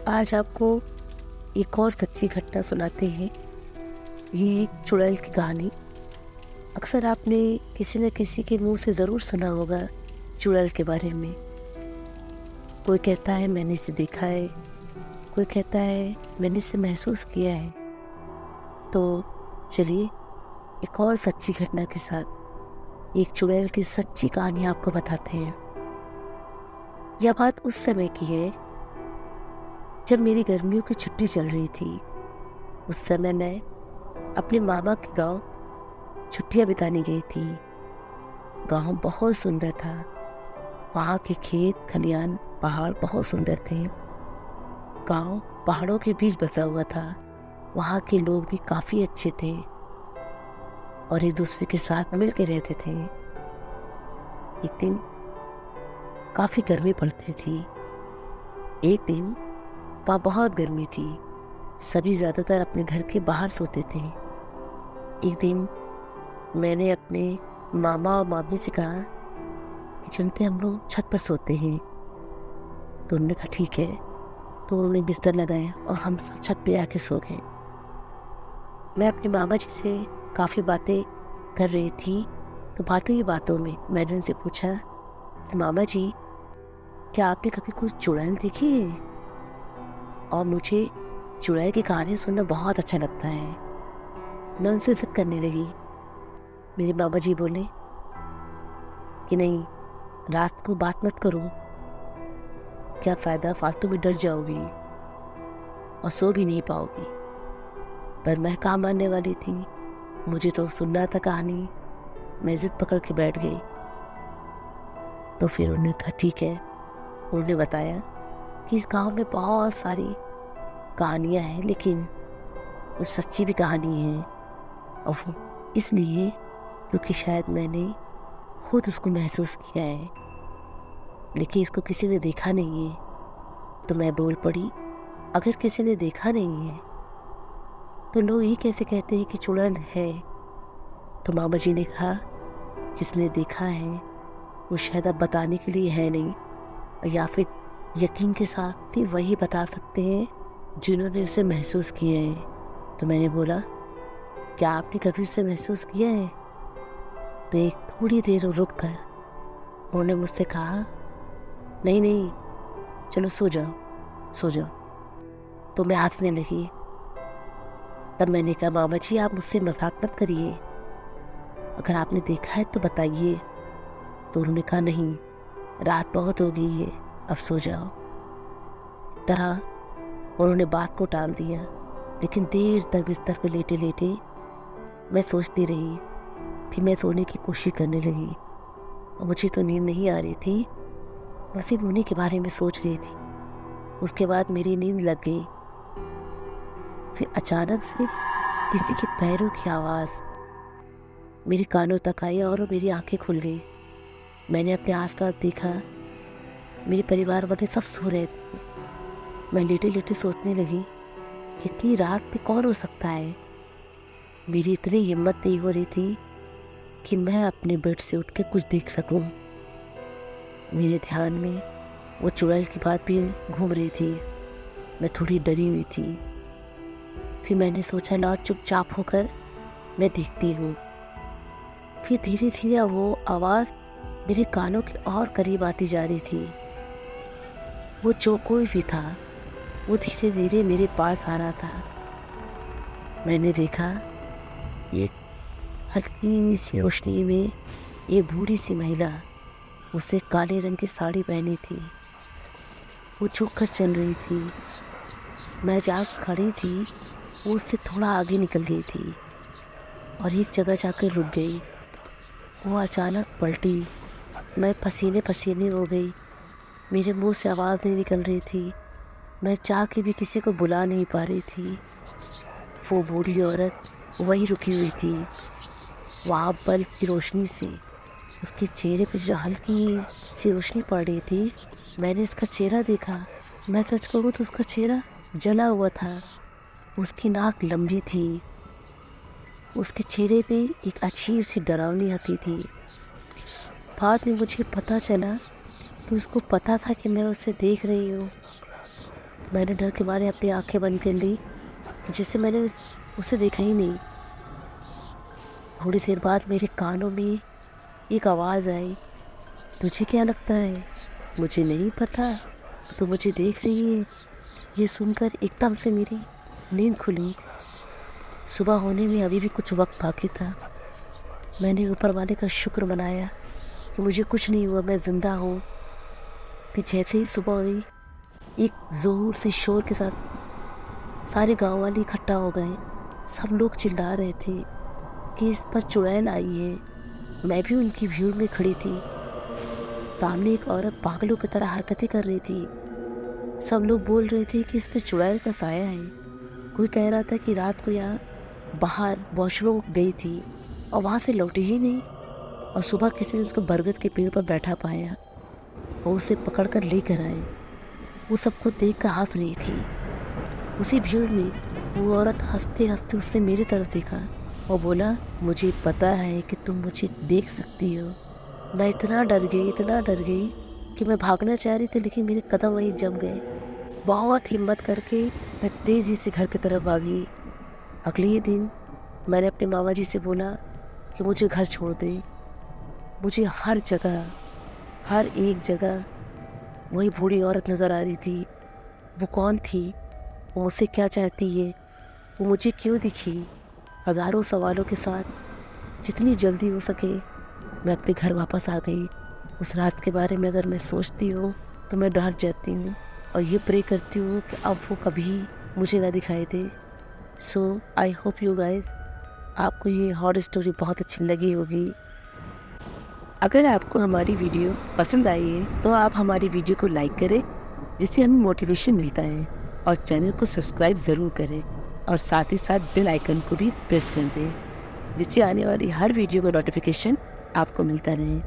आज आपको एक और सच्ची घटना सुनाते हैं। ये एक चुड़ैल की कहानी। अक्सर आपने किसी न किसी के मुंह से ज़रूर सुना होगा चुड़ैल के बारे में। कोई कहता है मैंने इसे देखा है, कोई कहता है मैंने इसे महसूस किया है। तो चलिए एक और सच्ची घटना के साथ एक चुड़ैल की सच्ची कहानी आपको बताते हैं। यह बात उस समय की है जब मेरी गर्मियों की छुट्टी चल रही थी। उस समय मैं अपने मामा के गांव छुट्टियां बिताने गई थी। गांव बहुत सुंदर था। वहाँ के खेत खलियान पहाड़ बहुत सुंदर थे। गांव पहाड़ों के बीच बसा हुआ था। वहाँ के लोग भी काफ़ी अच्छे थे और एक दूसरे के साथ मिल के रहते थे। एक दिन काफ़ी गर्मी पड़ती थी। एक दिन वहाँ बहुत गर्मी थी। सभी ज़्यादातर अपने घर के बाहर सोते थे। एक दिन मैंने अपने मामा और मामी से कहा कि चलते हम लोग छत पर सोते हैं। तो उन्होंने कहा ठीक है। तो उन्होंने बिस्तर लगाया और हम सब छत पे आके सो गए। मैं अपने मामा जी से काफ़ी बातें कर रही थी। तो बातों ही बातों में मैंने उनसे पूछा कि मामा जी, क्या आपने कभी कोई चुड़ैल देखी है? और मुझे चुड़ैल की कहानी सुनना बहुत अच्छा लगता है। मैं उनसे जिद करने लगी। मेरे बाबा जी बोले कि नहीं, रात को बात मत करो, क्या फ़ायदा, फालतू में डर जाओगी और सो भी नहीं पाओगी। पर मैं कहाँ मानने वाली थी, मुझे तो सुनना था कहानी। मैं जिद पकड़ के बैठ गई। तो फिर उन्होंने कहा ठीक है। उन्होंने बताया कि इस गांव में बहुत सारी कहानियाँ हैं, लेकिन कुछ सच्ची भी कहानी है। और वो इसलिए क्योंकि शायद मैंने खुद उसको महसूस किया है, लेकिन इसको किसी ने देखा नहीं है। तो मैं बोल पड़ी, अगर किसी ने देखा नहीं है तो लोग ये कैसे कहते हैं कि चुड़ैल है? तो मामा जी ने कहा जिसने देखा है वो शायद अब बताने के लिए है नहीं, या फिर यकीन के साथ ही वही बता सकते हैं जिन्होंने उसे महसूस किया है। तो मैंने बोला, क्या आपने कभी उसे महसूस किया है? तो एक थोड़ी देर रुक कर उन्होंने मुझसे कहा, नहीं नहीं, चलो सो जाओ सो जाओ। तो मैं हंसने लगी। तब मैंने कहा, मामा जी आप मुझसे मजाक मत करिए, अगर आपने देखा है तो बताइए। तो उन्होंने कहा नहीं, रात बहुत हो गई है, अब सो जाओ। इस तरह उन्होंने बात को टाल दिया। लेकिन देर तक बिस्तर पर लेटे लेटे मैं सोचती रही। फिर मैं सोने की कोशिश करने लगी और मुझे तो नींद नहीं आ रही थी, मैं सिर्फ उन्हीं के बारे में सोच रही थी। उसके बाद मेरी नींद लग गई। फिर अचानक से किसी के पैरों की आवाज़ मेरे कानों तक आई और मेरी आंखें खुल गई। मैंने अपने आसपास देखा, मेरे परिवार वाले सब सो रहे थे। मैं लेटे लेटे सोचने लगी, इतनी रात में कौन हो सकता है? मेरी इतनी हिम्मत नहीं हो रही थी कि मैं अपने बेड से उठ के कुछ देख सकूं। मेरे ध्यान में वो चुड़ैल की बात भी घूम रही थी। मैं थोड़ी डरी हुई थी। फिर मैंने सोचा ना, चुपचाप होकर मैं देखती हूँ। फिर धीरे धीरे वो आवाज़ मेरे कानों के और करीब आती जा रही थी। वो जो कोई भी था वो धीरे धीरे मेरे पास आ रहा था। मैंने देखा एक हल्की सी रोशनी में एक बूढ़ी सी महिला, उसे काले रंग की साड़ी पहनी थी। वो झुक कर चल रही थी। मैं जहाँ खड़ी थी वो उससे थोड़ा आगे निकल गई थी और एक जगह जाकर रुक गई। वो अचानक पलटी। मैं पसीने पसीने हो गई। मेरे मुंह से आवाज़ नहीं निकल रही थी। मैं चाह के भी किसी को बुला नहीं पा रही थी। वो बूढ़ी औरत वहीं रुकी हुई थी। वहाँ बल्ब की रोशनी से उसके चेहरे पर जो हल्की सी रोशनी पड़ रही थी, मैंने उसका चेहरा देखा। मैं सच कहूँ तो उसका चेहरा जला हुआ था। उसकी नाक लंबी थी। उसके चेहरे पे एक अजीब सी डरावनी हंसी थी। बाद में मुझे पता चला कि उसको पता था कि मैं उसे देख रही हूँ। मैंने डर के मारे अपनी आंखें बंद कर ली, जैसे मैंने उसे देखा ही नहीं। थोड़ी देर बाद मेरे कानों में एक आवाज़ आई, तुझे क्या लगता है मुझे नहीं पता तो मुझे देख रही है? ये सुनकर एकदम से मेरी नींद खुली। सुबह होने में अभी भी कुछ वक्त बाकी था। मैंने ऊपर वाले का शुक्र मनाया कि मुझे कुछ नहीं हुआ, मैं ज़िंदा हूँ। फिर जैसे ही सुबह हुई, एक ज़ोर से शोर के साथ सारे गांव वाले इकट्ठा हो गए। सब लोग चिल्ला रहे थे कि इस पर चुड़ैल आई है। मैं भी उनकी भीड़ में खड़ी थी। सामने एक औरत पागलों की तरह हरकतें कर रही थी। सब लोग बोल रहे थे कि इस पर चुड़ैल का साया है। कोई कह रहा था कि रात को यहाँ बाहर वॉशरूम गई थी और वहाँ से लौटी ही नहीं, और सुबह किसी ने उसको बरगद के पेड़ पर बैठा पाया और उसे पकड़ कर लेकर आए। वो सबको देख कर हंस रही थी। उसी भीड़ में वो औरत हंसते हंसते उससे मेरी तरफ देखा और बोला, मुझे पता है कि तुम मुझे देख सकती हो। मैं इतना डर गई कि मैं भागना चाह रही थी, लेकिन मेरे कदम वहीं जम गए। बहुत हिम्मत करके मैं तेज़ी से घर की तरफ भागी। अगले ही दिन मैंने अपने मामा जी से बोला कि मुझे घर छोड़ दें। मुझे हर जगह, हर एक जगह वही बूढ़ी औरत नज़र आ रही थी। वो कौन थी? वो मुझसे क्या चाहती है? वो मुझे क्यों दिखी? हज़ारों सवालों के साथ जितनी जल्दी हो सके मैं अपने घर वापस आ गई। उस रात के बारे में अगर मैं सोचती हूँ तो मैं डर जाती हूँ और ये प्रे करती हूँ कि अब वो कभी मुझे ना दिखाई दे। सो आई होप यू गाइज, आपको ये हॉरर स्टोरी बहुत अच्छी लगी होगी। अगर आपको हमारी वीडियो पसंद आई है तो आप हमारी वीडियो को लाइक करें, जिससे हमें मोटिवेशन मिलता है, और चैनल को सब्सक्राइब ज़रूर करें और साथ ही साथ बेल आइकन को भी प्रेस कर दें, जिससे आने वाली हर वीडियो का नोटिफिकेशन आपको मिलता रहे।